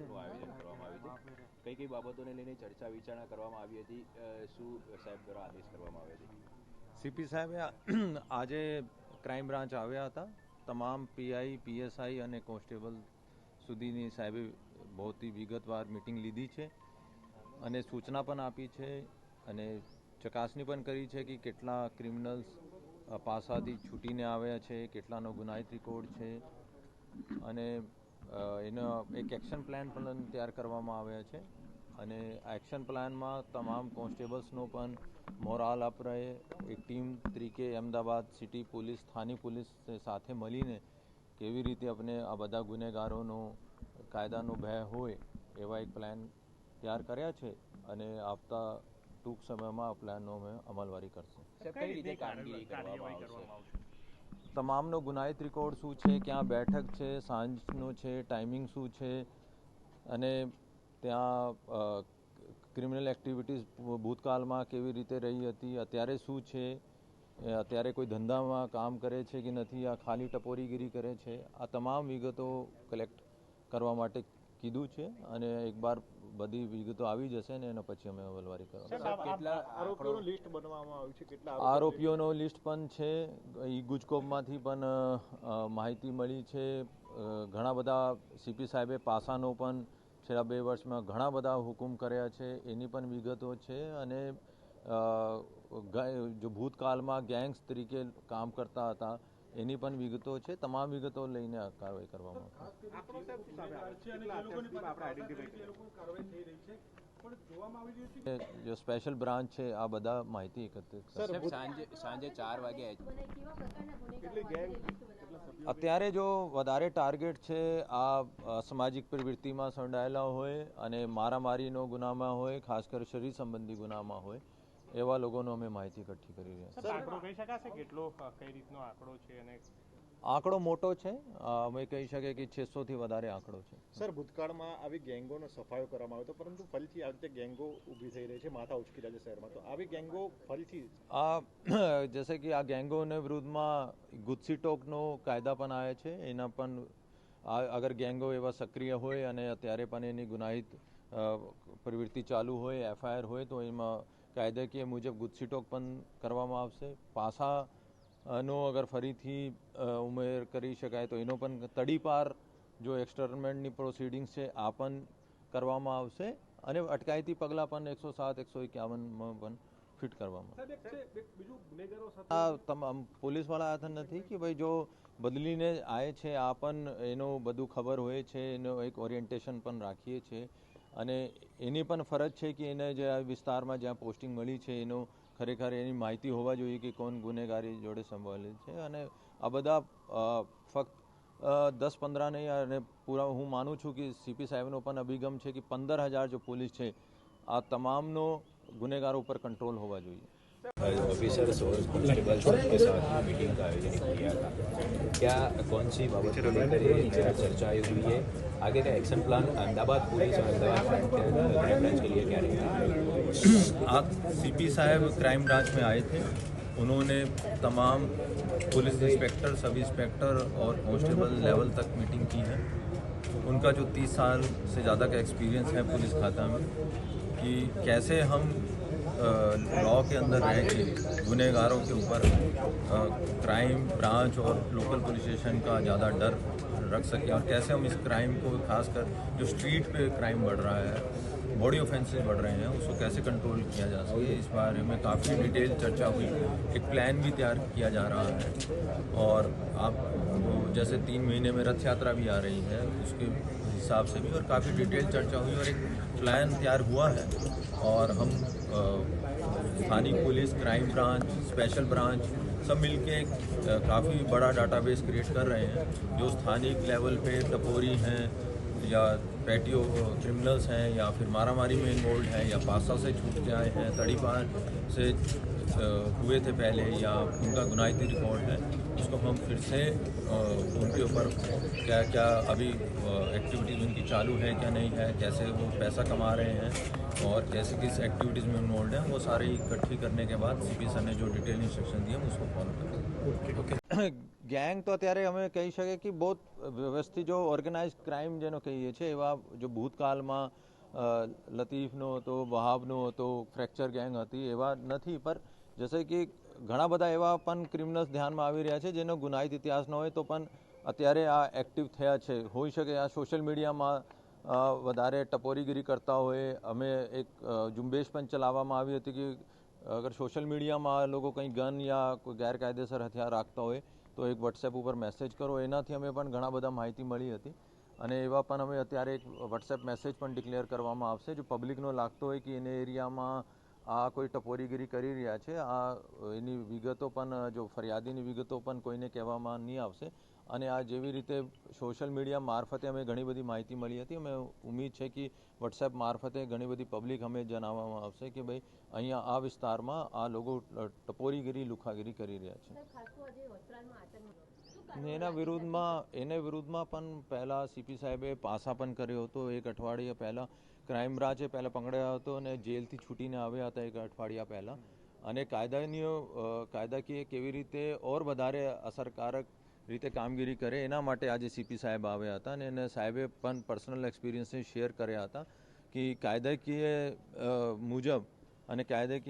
બેઠકનું આયોજન કરવામાં આવ્યું છે. કઈ કઈ બાબતોને લઈને ચર્ચા વિચારણા કરવામાં આવી હતી, શું સાહેબ દ્વારા આદેશ કરવામાં આવ્યો હતો? સીપી સાહેબે આજે ક્રાઇમ બ્રાન્ચ આવ્યા હતા. તમામ પીઆઈ, પીએસઆઈ અને કોન્સ્ટેબલ સુધીની સાહેબે બહુથી વિગતવાર મિટિંગ લીધી છે અને સૂચના પણ આપી છે અને ચકાસણી પણ કરી છે કે કેટલા ક્રિમિનલ્સ પાસાથી છૂટીને આવ્યા છે, કેટલાનો ગુનાહિત રેકોર્ડ છે અને એનો એક એક્શન પ્લાન પણ તૈયાર કરવામાં આવ્યા છે અને એક્શન પ્લાનમાં તમામ કોન્સ્ટેબલ્સનો પણ મોરાલ અપ રહે. એક ટીમ તરીકે અમદાવાદ સિટી પોલીસ, સ્થાનિક પોલીસ સાથે મળીને કેવી રીતે આપણે આ બધા ગુનેગારોનો કાયદાનો ભય હોય એવા એક પ્લાન તૈયાર કર્યા છે અને આવતા ટૂંક સમયમાં આ પ્લાનનો અમે અમલવારી કરશું. કઈ રીતે કામગીરી કરવામાં આવશે? તમામનો ગુનાહિત રેકોર્ડ શું છે, ક્યાં બેઠક છે, સાંજનો છે, ટાઈમિંગ શું છે અને ત્યાં ક્રિમિનલ એક્ટિવિટીઝ ભૂતકાળમાં કેવી રીતે રહી હતી, અત્યારે શું છે, અત્યારે કોઈ ધંધામાં કામ કરે છે કે નથી, આ ખાલી ટપોરીગીરી કરે છે, આ તમામ વિગતો કલેક્ટ કરવા માટે કીધું છે અને એકવાર બધી વિગતો આવી જશે ને એના પછી અમે અમલવારી કરશું. આરોપીઓનો લિસ્ટ પણ છે. ગુજકોપમાંથી પણ માહિતી મળી છે. ઘણા બધા સીપી સાહેબે પાસાનો પણ છેલ્લા 2 વર્ષમાં ઘણા બધા હુકુમ કર્યા છે, એની પણ વિગતો છે અને જો ભૂતકાળમાં ગેંગ્સ તરીકે કામ કરતા હતા એની પણ વિગતો છે. તમામ વિગતો લઈને આ કાર્યવાહી કરવામાં આવશે. જો સ્પેશિયલ બ્રાન્ચ છે આ બધા માહિતી એકત્રિત કરશે. સાંજે 4 વાગે અત્યારે જો વધારે ટાર્ગેટ છે આ સામાજિક પ્રવૃત્તિમાં સંડોવાયેલા હોય અને મારામારીનો ગુનામાં હોય, ખાસ કરી શરીર સંબંધી ગુનામાં હોય એવા લોકોનો અમે માહિતી એકઠી કરી રહ્યા છીએ. આંકડો મોટો છે. અમે કહી શકીએ કે 600 થી વધારે આંકડો છે. સર, ભૂતકાળમાં આવી ગેંગોનો સફાયો કરવામાં આવ્યો હતો પરંતુ ફરીથી આ રીતે ગેંગો ઊભી થઈ રહી છે, માથા ઉચકી રહ્યા છે શહેરમાં, તો આવી ગેંગો ફરીથી જૈસે કે આ ગેંગોને વિરુદ્ધમાં ગુજસીટોકનો કાયદા પણ આવે છે. એના પણ અગર ગેંગો એવા સક્રિય હોય અને અત્યારે પણ એની ગુનાહિત પ્રવૃત્તિ ચાલુ હોય, એફઆઈઆર હોય તો એમાં કાયદાકીય મુજબ ગુજસીટોક પણ કરવામાં આવશે. પાસાનો અગર ફરીથી ઉમેર કરી શકાય તો એનો પણ તડીપાર જો એક્સટર્નમેન્ટની પ્રોસિડિંગ્સ છે આ પણ કરવામાં આવશે અને અટકાયતી પગલાં પણ 107, 151માં પણ ફિટ કરવામાં તમામ પોલીસવાળા હાથ નથી કે ભાઈ જો બદલીને આવે છે આ પણ એનો બધું ખબર હોય છે, એનો એક ઓરિએન્ટેશન પણ રાખીએ છીએ અને એની પણ ફરજ છે કે એને જે વિસ્તારમાં જ્યાં પોસ્ટિંગ મળી છે એનો ખરેખર એની માહિતી હોવા જોઈએ કે કોણ ગુનેગારી જોડે સંભાળેલ છે અને આ બધા ફક્ત 10-15 નહીં અને પૂરા હું માનું છું કે સીપી સાહેબનો પણ અભિગમ છે કે 15,000 जो पुलिस है આ તમામનો ગુનેગારો ઉપર કંટ્રોલ હોવા જોઈએ. ऑफिसर्स और कॉन्स्टेबल्स के साथ मीटिंग का आयोजन किया था, क्या कौन सी बाबत को लेकर चर्चा हुई है? आगे का एक्शन प्लान अहमदाबाद पुलिस और अहमदाबाद क्राइम ब्रांच के लिए क्या रहेगा? आप सीपी साहब क्राइम ब्रांच में आए थे. उन्होंने तमाम पुलिस इंस्पेक्टर, सब इंस्पेक्टर और कांस्टेबल लेवल तक मीटिंग की है. उनका जो 30 साल से ज़्यादा का एक्सपीरियंस है पुलिस खाता में कि कैसे हम लॉ के अंदर रह के गुनहगारों के ऊपर क्राइम ब्रांच और लोकल पुलिस स्टेशन का ज़्यादा डर रख सकें और कैसे हम इस क्राइम को, खासकर जो स्ट्रीट पे क्राइम बढ़ रहा है, बॉडी ऑफेंसेस बढ़ रहे हैं, उसको कैसे कंट्रोल किया जा सके, इस बारे में काफ़ी डिटेल चर्चा हुई. एक प्लान भी तैयार किया जा रहा है और आप जैसे 3 महीने में रथ यात्रा भी आ रही है उसके हिसाब से भी और काफ़ी डिटेल चर्चा हुई और एक प्लान तैयार हुआ है और हम स्थानीय police, crime branch, special branch सब मिलके काफ़ी बड़ा डाटाबेस क्रिएट कर रहे हैं. जो स्थानिक लेवल पे टपोरी हैं या पैटियो क्रिमिनल्स हैं या फिर मारामारी में इन्वॉल्व हैं या पासा से छूट के आए हैं, तड़ीपार से हुए थे पहले या उनका गुनाहिती रिकॉर्ड है, उसको हम फिर से उनके ऊपर क्या क्या अभी एक्टिविटीज़ उनकी चालू है, क्या नहीं है, कैसे वो पैसा कमा रहे हैं और कैसे किस एक्टिविटीज़ में इन्वॉल्व हैं, वो सारी इकट्ठी करने के बाद सीपी सर ने जो डिटेल इंस्ट्रक्शन दिए हम उसको फॉलो करेंगे. ગેંગ તો અત્યારે અમે કહી શકીએ કે બહુ વ્યવસ્થિત જો ઓર્ગેનાઇઝ ક્રાઇમ જેનો કહીએ છીએ એવા જો ભૂતકાળમાં લતીફનો હતો, વહાબનો હતો, ફ્રેક્ચર ગેંગ હતી એવા નથી. પર જૈસે કે ઘણા બધા એવા પણ ક્રિમિનલ્સ ધ્યાનમાં આવી રહ્યા છે જેનો ગુનાહિત ઇતિહાસ ન હોય તો પણ અત્યારે આ એક્ટિવ થયા છે. હોઈ શકે આ સોશિયલ મીડિયામાં વધારે ટપોરીગીરી કરતા હોય. અમે એક ઝુંબેશ પણ ચલાવવામાં આવી હતી કે અગર સોશિયલ મીડિયામાં લોકો કંઈ ગન યા કોઈ ગેરકાયદેસર હથિયાર રાખતા હોય તો એક વોટ્સએપ ઉપર મેસેજ કરો. એનાથી અમે પણ ઘણા બધા માહિતી મળી હતી અને એવા પણ અમે અત્યારે એક વોટ્સએપ મેસેજ પણ ડિક્લેર કરવામાં આવશે. જો પબ્લિકનો લાગતો હોય કે એને એરિયામાં આ કોઈ ટપોરીગીરી કરી રહ્યા છે, આ એની વિગતો પણ જો ફરિયાદીની વિગતો પણ કોઈને કહેવામાં નહીં આવશે. અને આ જેવી રીતે સોશિયલ મીડિયા મારફતે અમે ઘણી બધી માહિતી મળી હતી. અમે ઉમ્મીદ છે કે વોટ્સએપ મારફતે ઘણી બધી પબ્લિક અમે જણાવવામાં આવશે કે ભાઈ અહીંયા આ વિસ્તારમાં આ લોકો ટપોરીગીરી લુખાગીરી કરી રહ્યા છે. એના વિરુદ્ધમાં પણ પહેલાં સીપી સાહેબે પાસા પણ કર્યો હતો. એક અઠવાડિયા પહેલાં ક્રાઇમ બ્રાન્ચે પહેલાં પકડ્યો હતો અને જેલથી છૂટીને આવ્યા હતા એક અઠવાડિયા પહેલાં. અને કાયદાકીય કેવી રીતે ઓર વધારે અસરકારક રીતે કામગીરી કરે એના માટે આજે સીપી સાહેબ આવ્યા હતા અને એને સાહેબે પણ પર્સનલ એક્સપિરિયન્સને શેર કર્યા હતા કે કાયદાકીય મુજબ અને કાયદાકીય